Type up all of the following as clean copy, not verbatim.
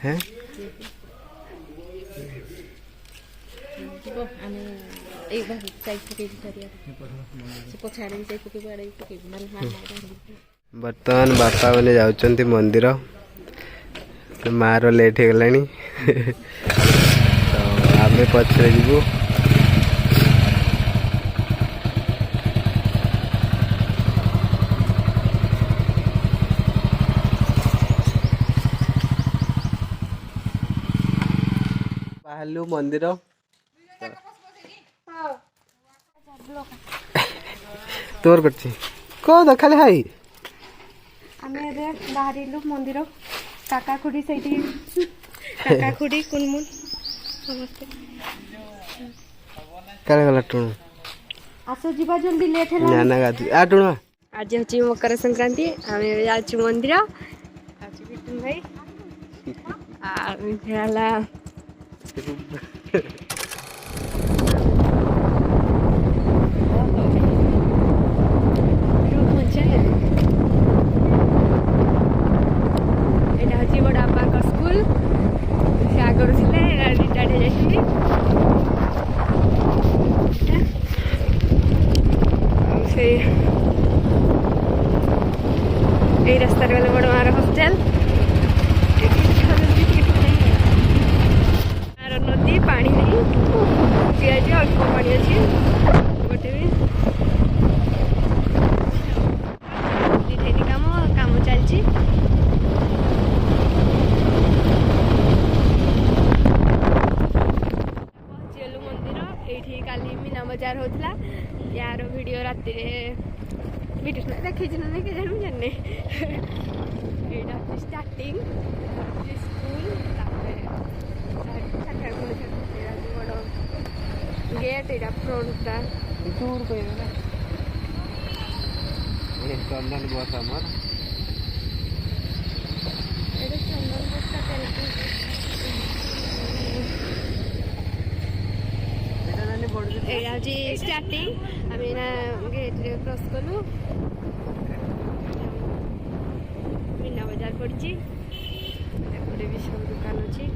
हैं बर्तमान बापा मैंने जाउछंती मंदिर मार लेट हो गलानी तो आमे पछरे जीवु बाहरलु मंदिर तोर करछि को खाली हाई आमे रे बाहरिलु मंदिर काका खुडी सैठी काका खुडी कुनमुन समस्त काले गला टुणु आसो जीवा जल्दी लेट है ना ना गाती आ टुणु आज होची मकर संक्रांति आमे जाछु मंदिर आज बिटुन भाई आ मिठाला এই রাস্তার গেলে বড় মার হোস্টেল আর নদী পানি নেই পিয়াজি অল্প পানি আছে গোটে ବି কাম চালছি পହଞ୍ଚିଗଲୁ ମନ୍ଦିର ଏଇଠି କାଲି ମୀନା ବଜାର ହଉଥିଲା यार वीडियो राति वीडियो देखी ना के जानू जाने एटा स्टार्टिंग स्कूल गेट एटा फ्रंट दूर पे ना ये चंदन बस हमर एटा चंदन बस का स्टार्टिंग आम गेट क्रॉस कलु मीना बजार पड़ी भी सब दुकान अच्छी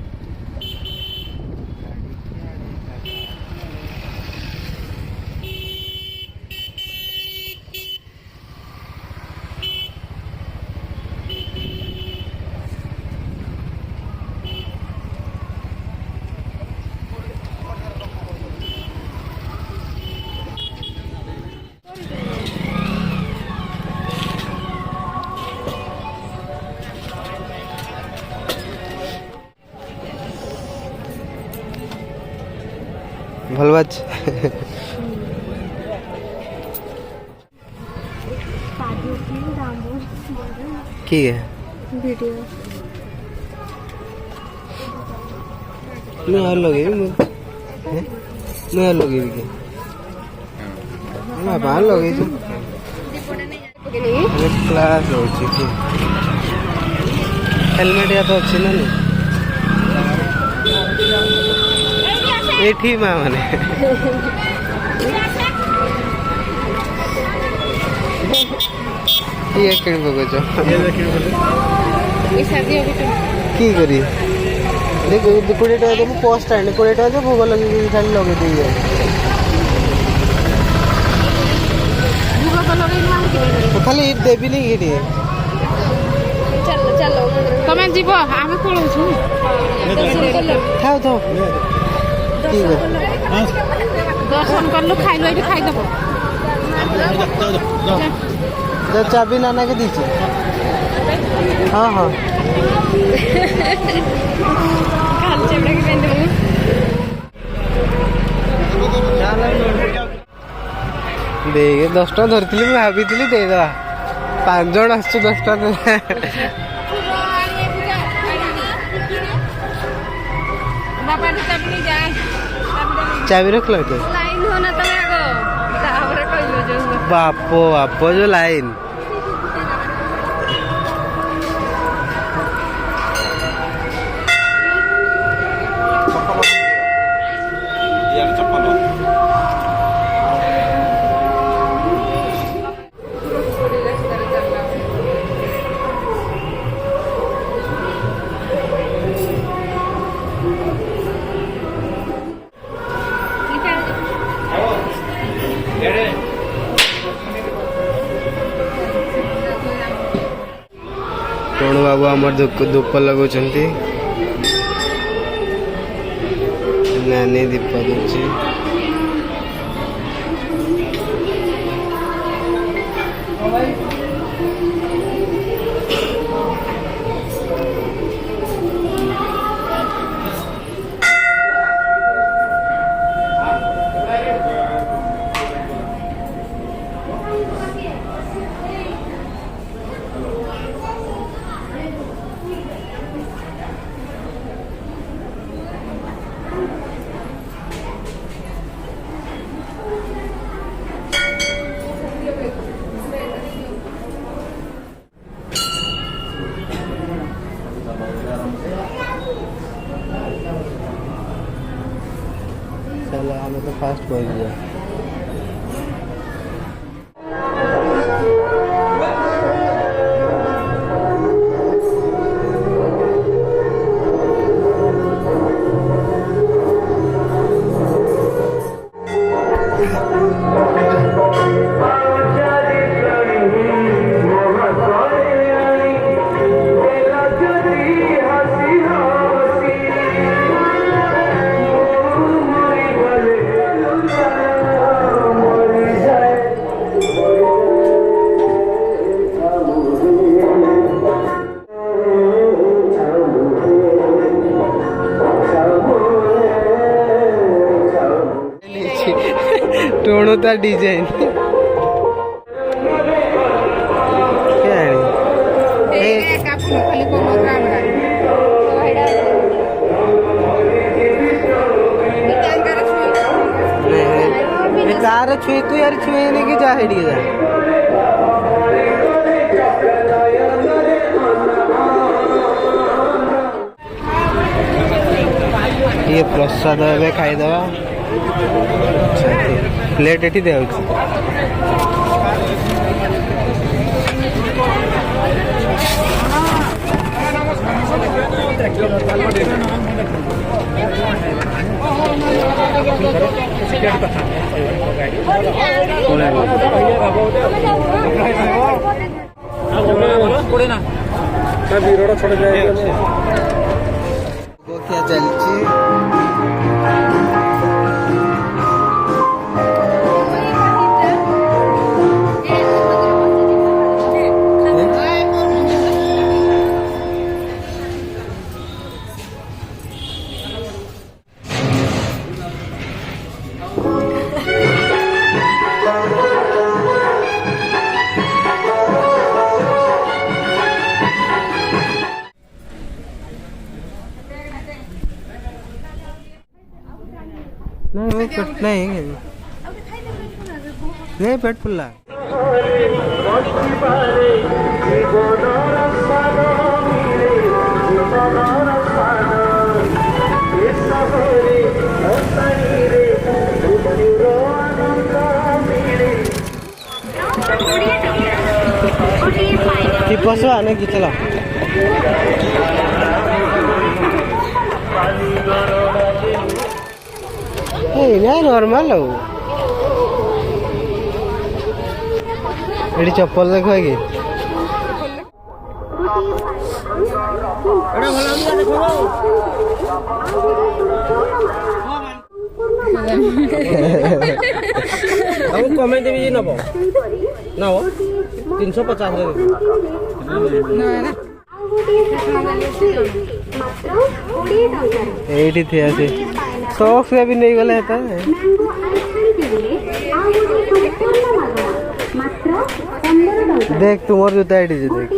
भल बात की है वीडियो मैं लगे मैं लगे के मैं बाहर लगे जो क्लास होची की हेलमेट या तो अच्छी ना नहीं एठी मां माने ये किन बगो ये शादी अभी तो की करी देखो 20 टाका दे पोस्ट स्टैंड 20 टाका दे भूगोल लगे खाली लगे दे भूगोल लगे ना तो खाली देबी नहीं गे चलो चलो तमे जीवो आमे कोलो छु खाओ तो दर्शन करलु खाइलो एठी खाइ देबो जब चाबी नाना के दीजिए हाँ हाँ खाली चेबड़ा के पेन देबो देखे 10 टा धरती भाभी दे दवा 5 जन आस 10 टा चाबी रख लो लाइन होना तमे आगो तावरे कइलो जो बापो बापो जो लाइन बाबू आमर धूप लगुंट नानी दीप दूची चलो हमें तो फास्ट पहुंच गया। टोणोता डिजाइन तार छुई तू यार छुए नहीं कि जा हेडी जा ये प्रसाद ए खाईदवा प्लेट एटी दे क्या चलची नहीं पेट फुल्ला पशु आने की चला नॉर्मल हो चप्पल देखो कि कमेंट भी नब ना 350 एटी थे ऐसे सॉक्स भी नहीं गले है देख तुम्हारे जूता आईडी देख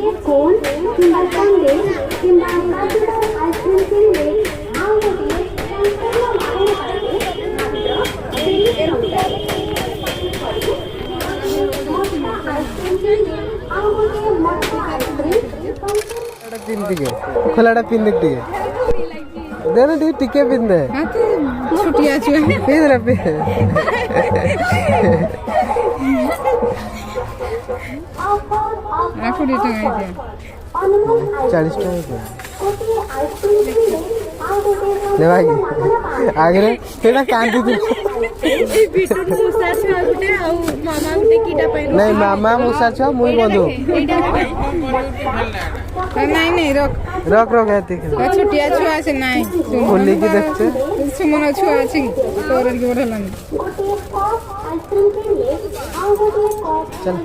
खोलाटा पिन देख देना टी टिके पिन दे छुटिया पिन रे पिन 40 टका ले भाई आगे रे कांदी नहीं मामा मूसा छुआ मुई बंधु नहीं नहीं रख रख रख ऐति छुटिया छुआ से नहीं खोली की देखते सुमन छुआ अछि तोर के बढ़लानी चल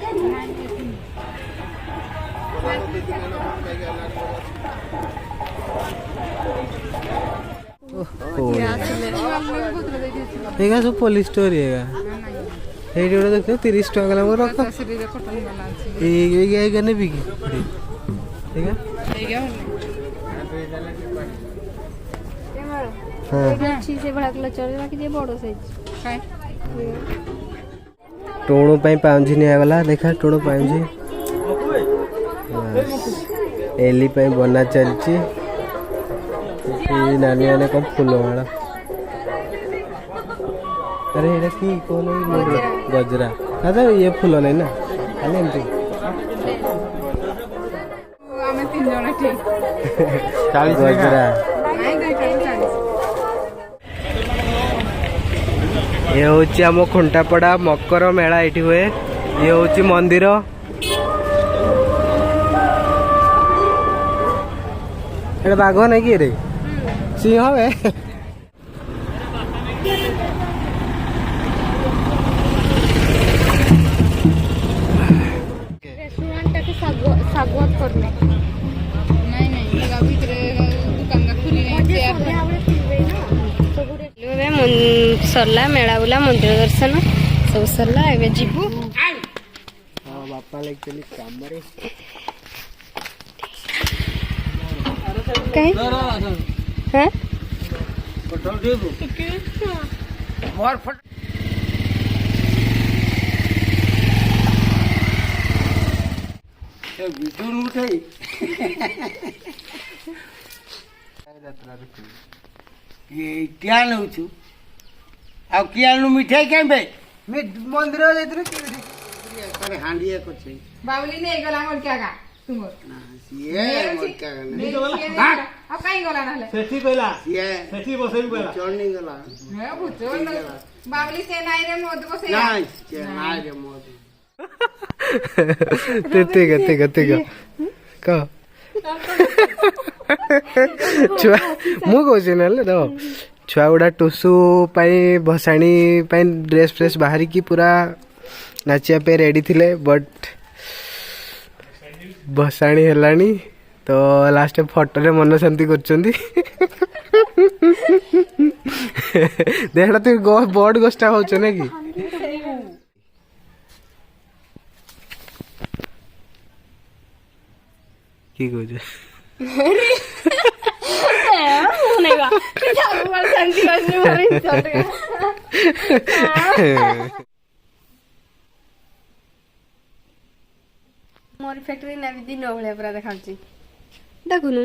ठीक है सब पुलिस स्टोरी है ଏଇଠି ଗୋଟେ ଦେଖିବ 30 ଟଙ୍କା ଗଲା ମୋର ରଖ ଏଇ ନେବି କି ଠିକ ଟୋଣ ପାଇଁ ପାଉଁଜି ନିଆଗଲା ଦେଖା ଟୋଣ ପାଉଁଜି ଏଲି ପାଇଁ ବନା ଚାଲିଛି ନାନୀ ମାନେ କଣ ଫୁଲ ମାଳ अरे ये की कौन है गजरा दादा ये फूल नहीं ना खाली एमती हमें 3 जण ठीक गजरा ये होची आम खुंटापड़ा मकर मेला एठी हुए ये होची मंदिर एटा बाघ नहीं कि रे सिंह है स्वागत करने नहीं नहीं भीतर दुकान का खुली नहीं सरला मेला बुला मंदिर दर्शन सब सरला एबे जीवु बापा लाइक चली काम रे कहीं हैं पेट्रोल देबो मोर फट विदुर उठाई ये क्या नौछु आ किया नु मिठाई के बे मैं मंदिर जाइतरे अरे हांडिया को छै बावली नहीं गला मोर क्या का तुम ये मोर क्या नहीं अब काई गला ना ले सेठी कहला ये सेठी बसई कहला चोरनी गला मैं भूचोल बावली से नहीं रे मोद बसे नहीं के नाय रे मोद ते का छुआ मु कहूँ ना देख छुआ गुड़ा टुसु भसाणी ड्रेस फ्रेस बाहर की पूरा नाचिया पे रेडी थिले बट भसाणी हेलानी तो लास्ट फोटो रे मन शांति करछंती देखा तू बड़ गोष्ठा होछ ना कि की कहछ मोर फैक्ट्री ना दिन भले पूरा देखा देखुनु